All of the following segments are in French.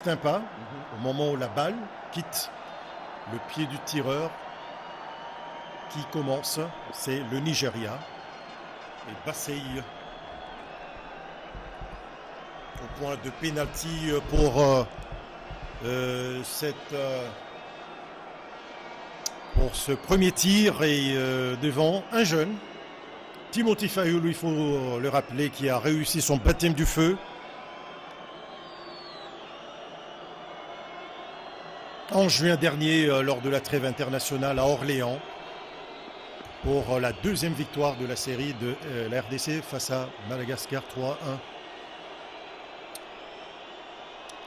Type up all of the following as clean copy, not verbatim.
un pas au moment où la balle quitte le pied du tireur qui commence, c'est le Nigeria. Et Bassey au point de pénalty pour pour ce premier tir et devant un jeune, Timothy Fayulu, il faut le rappeler, qui a réussi son baptême du feu. En juin dernier, lors de la trêve internationale à Orléans, pour la deuxième victoire de la série de la RDC face à Madagascar 3-1.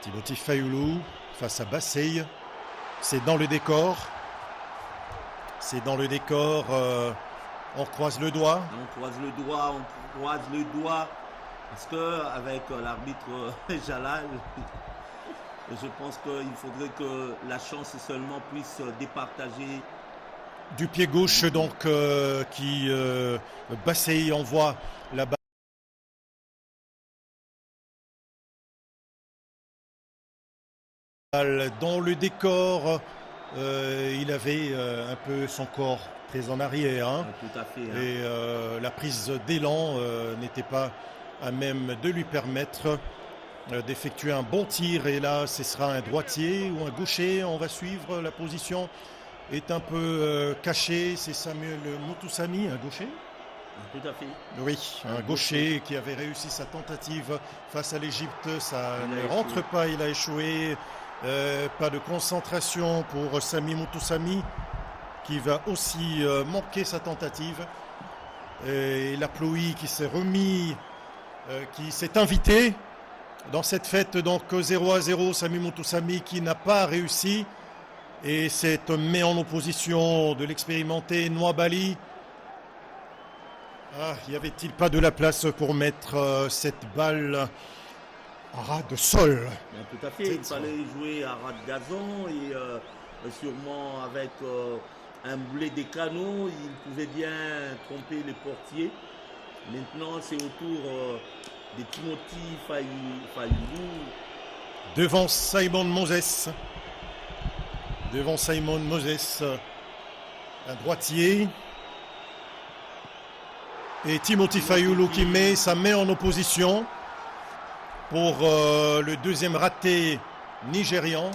Timothy Fayulu face à Bassey. C'est dans le décor. C'est dans le décor. On croise le doigt. On croise le doigt, on croise le doigt. Parce qu'avec l'arbitre Jalal, je pense qu'il faudrait que la chance seulement puisse départager. Du pied gauche, donc, Bassey envoie la balle dans le décor. Il avait un peu son corps très en arrière. Hein. Tout à fait. Et la prise d'élan n'était pas à même de lui permettre d'effectuer un bon tir. Et là, ce sera un droitier ou un gaucher. On va suivre. La position est un peu cachée. C'est Samuel Moutoussamy, un gaucher. Tout à fait. Oui, un gaucher qui avait réussi sa tentative face à l'Égypte. Ça ne rentre pas, il a échoué. Pas de concentration pour Sami Moutoussamy qui va aussi manquer sa tentative. Et la pluie qui s'est remis, qui s'est invité dans cette fête. Donc 0-0, Sami Moutoussamy qui n'a pas réussi. Et c'est met en opposition de l'expérimenté Nwabali. Y avait-il pas de la place pour mettre cette balle à ras de sol? Tout à fait, il fallait jouer à ras de gazon et sûrement avec un boulet des canaux, il pouvait bien tromper les portiers. Maintenant, c'est au tour de Timothy Fayulu. Devant Simon Moses. Devant Simon Moses, un droitier. Et Timothy Fayulu qui met sa main en opposition pour le deuxième raté nigérian.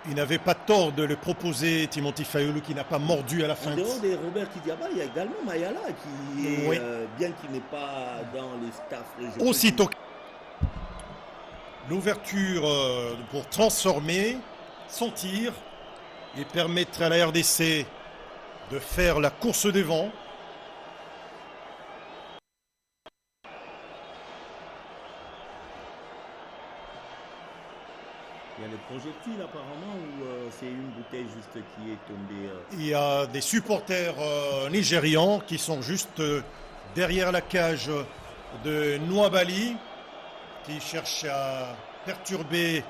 Il n'avait pas tort de le proposer, Timothy Fayulu, qui n'a pas mordu à la fin. En dehors de Robert Kidiaba, il y a également Mayala qui est, oui. Bien qu'il n'est pas dans les staffs régionaux. Aussitôt, l'ouverture pour transformer son tir et permettre à la RDC de faire la course devant. Il y a des projectiles apparemment ou c'est une bouteille juste qui est tombée Il y a des supporters nigérians qui sont juste derrière la cage de Nwabali qui cherche à perturber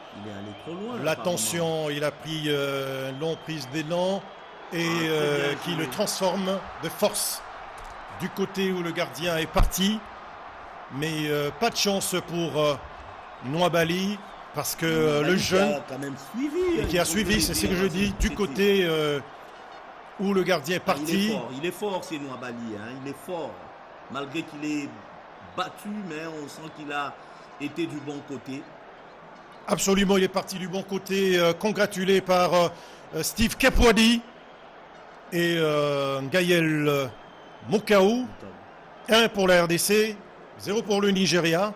l'attention. Il a pris une longue prise d'élan et qui le transforme de force du côté où le gardien est parti. Mais pas de chance pour Nwabali parce que le jeune qui a suivi, c'est ce que je dis, du côté où le gardien est parti. Il est fort, c'est Nwabali, hein, il est fort. Malgré qu'il est battu, mais on sent qu'il a été du bon côté. Absolument, il est parti du bon côté, congratulé par Steve Kepwadi et Gaël Mokaou. 1 pour la RDC, 0 pour le Nigeria.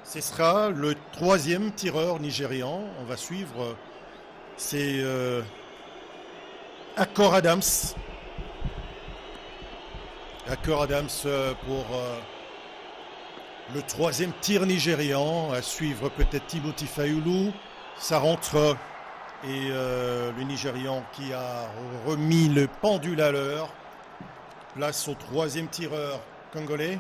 Ce sera le troisième tireur nigérian. On va suivre. C'est Akor Adams. Akor Adams pour le troisième tir nigérian. À suivre peut-être Timothy Fayulu. Ça rentre. Et le Nigérian qui a remis le pendule à l'heure. Place au troisième tireur congolais.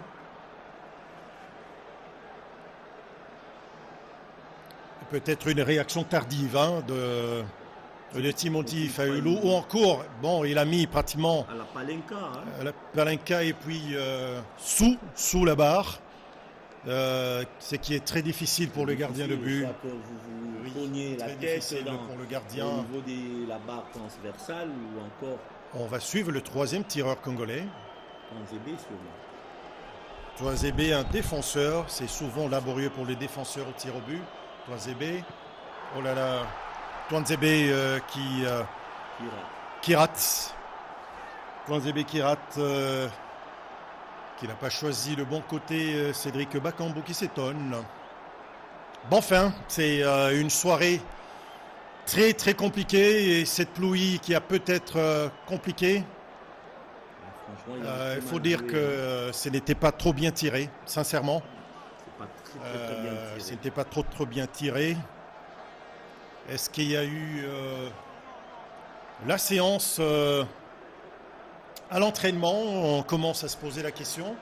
Peut-être une réaction tardive de de Timothy Fayulu, ou encore, bon, il a mis pratiquement à la Palenka, hein. la Palenka et puis sous la barre, ce qui est très difficile pour le gardien de but. Soit que vous cognez la très tête difficile pour le gardien. au niveau de la barre transversale ou encore On va suivre le troisième tireur congolais. Twanzebe sûrement. Twanzebe, un défenseur, c'est souvent laborieux pour les défenseurs au tir au but. Twanzebe, oh là là, Twanzebe qui rate. Twanzebe qui rate, qui n'a pas choisi le bon côté. Cédric Bakambu qui s'étonne. Bon, enfin, c'est une soirée très très compliquée et cette pluie qui a peut-être compliqué. Il faut dire que ce n'était pas trop bien tiré, sincèrement. Ce n'était pas trop bien tiré. Est-ce qu'il y a eu la séance à l'entraînement? On commence à se poser la question.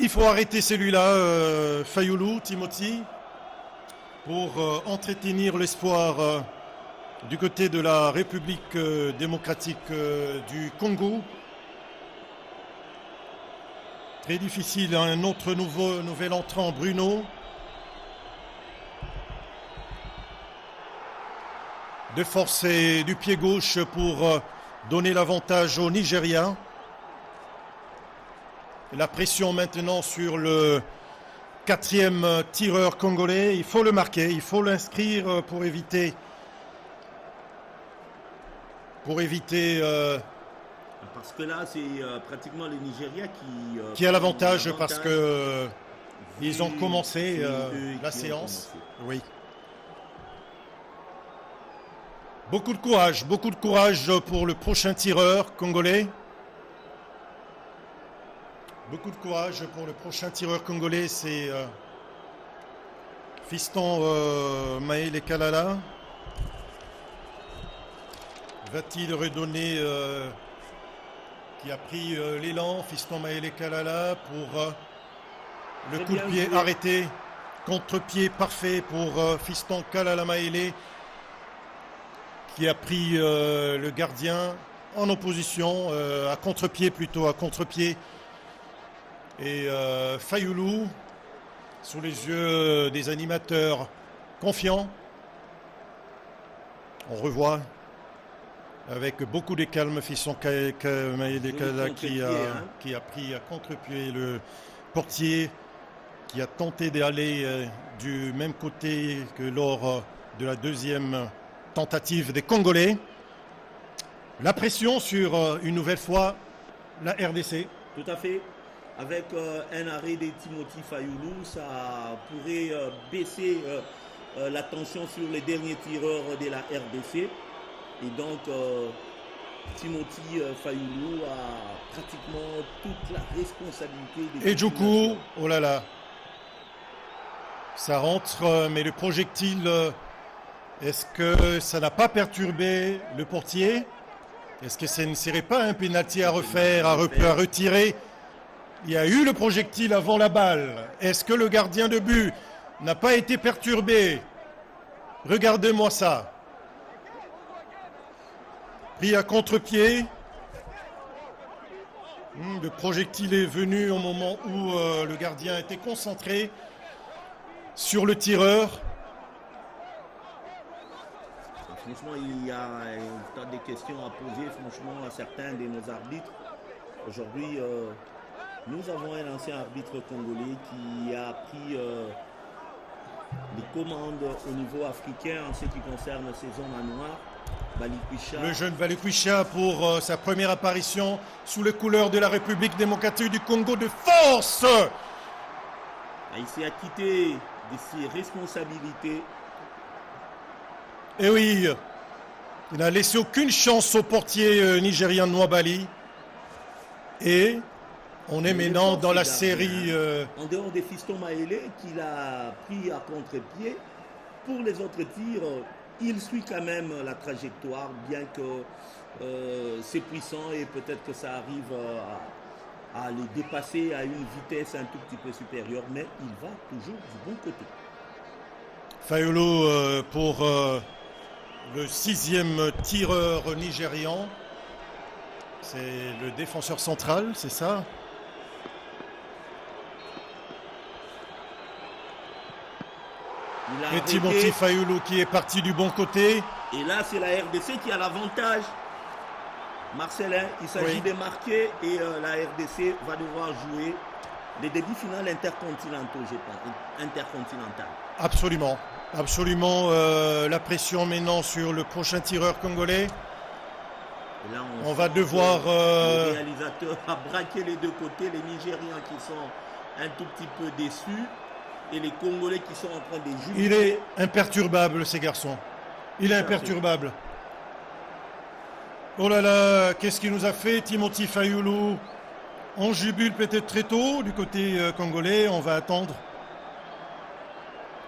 Il faut arrêter celui-là, Fayulu, Timothy, pour entretenir l'espoir du côté de la République démocratique du Congo. Très difficile, un autre nouvel entrant, Bruno. De forcer du pied gauche pour donner l'avantage au Nigeria. La pression maintenant sur le quatrième tireur congolais. Il faut le marquer, il faut l'inscrire pour éviter parce que là, c'est pratiquement le Nigeria qui a l'avantage parce que ils ont commencé la séance. Oui. Beaucoup de courage pour le prochain tireur congolais. Beaucoup de courage pour le prochain tireur congolais, c'est Fiston Maël Kalala. Va-t-il redonner qui a pris l'élan, Fiston Maël Kalala pour le coup de pied arrêté, contre-pied parfait pour Fiston Kalala Maël qui a pris le gardien en opposition, à contre-pied. Et Fayulu, sous les yeux des animateurs confiants, on revoit avec beaucoup de calme Fiston Maël Kalala qui a pris à contre-pied le portier, qui a tenté d'aller du même côté que lors de la deuxième tentative des Congolais. La pression sur, une nouvelle fois, la RDC. Tout à fait. Avec un arrêt de Timothy Fayulu, ça pourrait baisser la tension sur les derniers tireurs de la RDC. Et donc, Timothy Fayulu a pratiquement toute la responsabilité. Et du coup, oh là là, ça rentre, mais le projectile, est-ce que ça n'a pas perturbé le portier? Est-ce que ce ne serait pas un pénalty à refaire, à retirer? Il y a eu le projectile avant la balle. Est-ce que le gardien de but n'a pas été perturbé? Regardez-moi ça. Pris à contre-pied. Le projectile est venu au moment où le gardien était concentré sur le tireur. Franchement, il y a un tas de questions à poser franchement à certains de nos arbitres. Aujourd'hui, nous avons un ancien arbitre congolais qui a pris les commandes au niveau africain en ce qui concerne ces zones à noir. Balikwisha. Le jeune Balikwisha pour sa première apparition sous les couleurs de la République démocratique du Congo de force. Il s'est acquitté de ses responsabilités. Et oui, il n'a laissé aucune chance au portier nigérien Nwabali. Et on est maintenant dans la série. En dehors des Fiston Maël qu'il a pris à contre-pied, pour les autres tirs, il suit quand même la trajectoire, bien que c'est puissant et peut-être que ça arrive à les dépasser à une vitesse un tout petit peu supérieure, mais il va toujours du bon côté. Fayulu pour le 6e tireur nigérian. C'est le défenseur central, c'est ça? Et Timothy Fayulu qui est parti du bon côté. Et là, c'est la RDC qui a l'avantage. Marcelin, il s'agit de marquer et la RDC va devoir jouer les demi-finales intercontinentaux, je pense. Intercontinental. Absolument. Absolument. La pression maintenant sur le prochain tireur congolais. Et là, on va devoir... Le réalisateur a braqué les deux côtés. Les Nigérians qui sont un tout petit peu déçus. Et les Congolais qui sont en train de jubiler. Il est imperturbable, ces garçons. Il est imperturbable. Oh là là, qu'est-ce qu'il nous a fait, Timothy Fayulu? On jubile peut-être très tôt du côté congolais. On va attendre.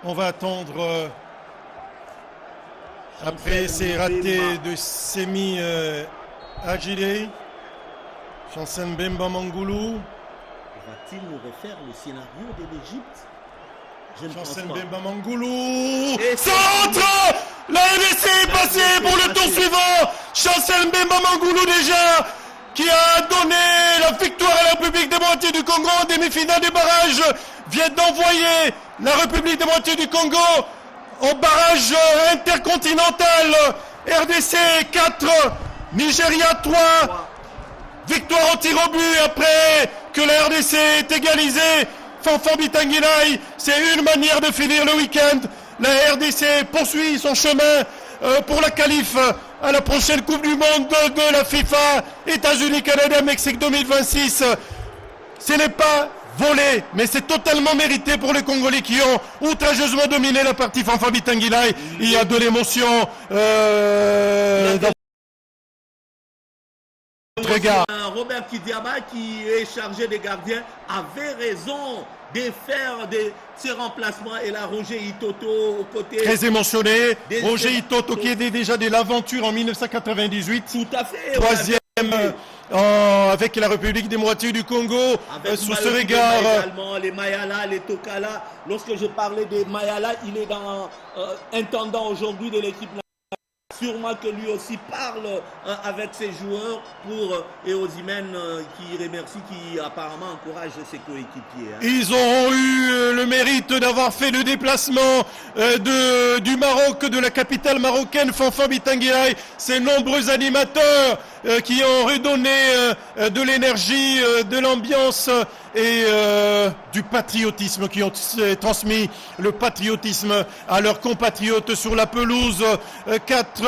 On va attendre. Après ces ratés de Semi Agile. Chancel Mbemba Mangulu. Va-t-il nous refaire le scénario de l'Égypte? Chancel Mbemba Mangulu. Centre! La RDC est passée pour le tour suivant. Chancel Mbemba Mangulu déjà, qui a donné la victoire à la République démocratique du Congo en demi-finale des barrages, vient d'envoyer la République démocratique du Congo au barrage intercontinental. RDC 4, Nigeria 3. Victoire au tir au but après que la RDC est égalisée. Fanfan Bitangilai, c'est une manière de finir le week-end. La RDC poursuit son chemin pour la qualif à la prochaine Coupe du Monde de la FIFA, États-Unis, Canada, Mexique 2026. Ce n'est pas volé, mais c'est totalement mérité pour les Congolais qui ont outrageusement dominé la partie Fanfan Bitangilai. Il y a de l'émotion dans votre regard. Robert Kidiaba, qui est chargé des gardiens, avait raison de faire ses remplacements. Et là, Roger Itoto au côté. Très émotionné. Roger Itoto qui est déjà de l'aventure en 1998. Tout à fait. Troisième avec la République démocratique du Congo. Sous ce regard. Également, les Mayala, les Tokala. Lorsque je parlais des Mayala, il est dans intendant aujourd'hui de l'équipe. Sûrement que lui aussi parle avec ses joueurs pour et Osimhen qui remercie, qui apparemment encourage ses coéquipiers. Ils ont eu le mérite d'avoir fait le déplacement du Maroc, de la capitale marocaine, Fanfan Bitangilai. Ces nombreux animateurs qui ont redonné de l'énergie, de l'ambiance et du patriotisme, qui ont transmis le patriotisme à leurs compatriotes sur la pelouse. 4